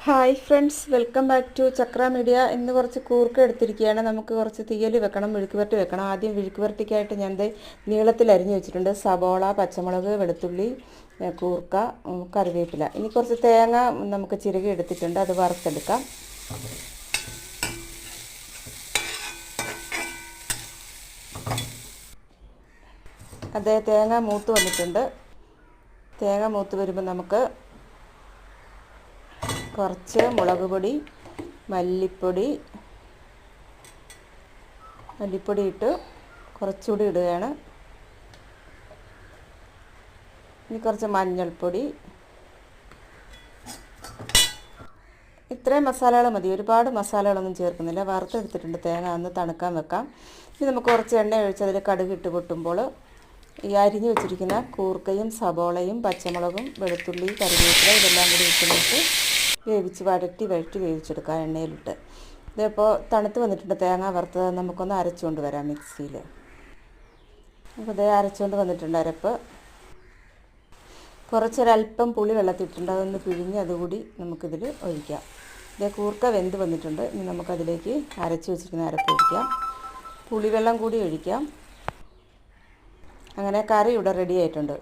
Hi friends, welcome back to Chakra media. ഇന്ന് കുറച്ച് കൂർക്ക എടുത്തിരിക്കുകയാണ്. നമുക്ക് കുറച്ച് തീയൽ വെക്കണം, മെഴുക്ക് പുരട്ടി വെക്കണം. ആദ്യം മെഴുക്ക് പുരട്ടിക്കായിട്ട് ഞാൻ നീളത്തിൽ അരിഞ്ഞു വെച്ചിട്ടുണ്ട്. സബോള, പച്ചമുളക്, വെളുത്തുള്ളി, കൂർക്ക, കറിവേപ്പില. ഇനി കുറച്ച് തേങ്ങ നമുക്ക് ചിരകി എടുത്തിട്ടുണ്ട്, അത് വറുത്തെടുക്കാം. അതേ തേങ്ങ മൂത്ത് വന്നിട്ടുണ്ട്. തേങ്ങ മൂത്ത് വരുമ്പോൾ നമുക്ക് കുറച്ച് മുളക് പൊടി, മല്ലിപ്പൊടി ഇട്ട് കുറച്ചുകൂടി ഇടുകയാണ്. ഇനി കുറച്ച് മഞ്ഞൾപ്പൊടി. ഇത്രയും മസാലകൾ മതി, ഒരുപാട് മസാലകളൊന്നും ചേർക്കുന്നില്ല. വറുത്തെടുത്തിട്ടുണ്ട് തേങ്ങ, ഒന്ന് തണുക്കാൻ വെക്കാം. ഇനി നമുക്ക് കുറച്ച് എണ്ണ ഒഴിച്ച് അതിൽ കടുക് ഇട്ട് പൊട്ടുമ്പോൾ ഈ അരിഞ്ഞു വെച്ചിരിക്കുന്ന കൂർക്കയും സബോളയും പച്ചമുളകും വെളുത്തുള്ളി കറിവേപ്പില ഇതെല്ലാം കൂടി ഇട്ട് നമുക്ക് വഴറ്റി വേവിച്ചെടുക്കാം എണ്ണയിലിട്ട്. ഇതിപ്പോൾ തണുത്ത് വന്നിട്ടുണ്ട് തേങ്ങ വറുത്തത്. നമുക്കൊന്ന് അരച്ചുകൊണ്ട് വരാം മിക്സിയിൽ. അപ്പോൾ ഇതേ അരച്ചുകൊണ്ട് വന്നിട്ടുണ്ട് അരപ്പ്. കുറച്ചൊരല്പം പുളി വെള്ളത്തിട്ടുണ്ട്, അതൊന്ന് പിഴിഞ്ഞ് അതുകൂടി നമുക്കിതിൽ ഒഴിക്കാം. ഇതേ കൂർക്ക വെന്ത് വന്നിട്ടുണ്ട്. ഇനി നമുക്കതിലേക്ക് അരച്ച് വെച്ചിരിക്കുന്ന അരപ്പ് ഒഴിക്കാം. പുളിവെള്ളം കൂടി ഒഴിക്കാം. അങ്ങനെ കറി ഇവിടെ റെഡി ആയിട്ടുണ്ട്.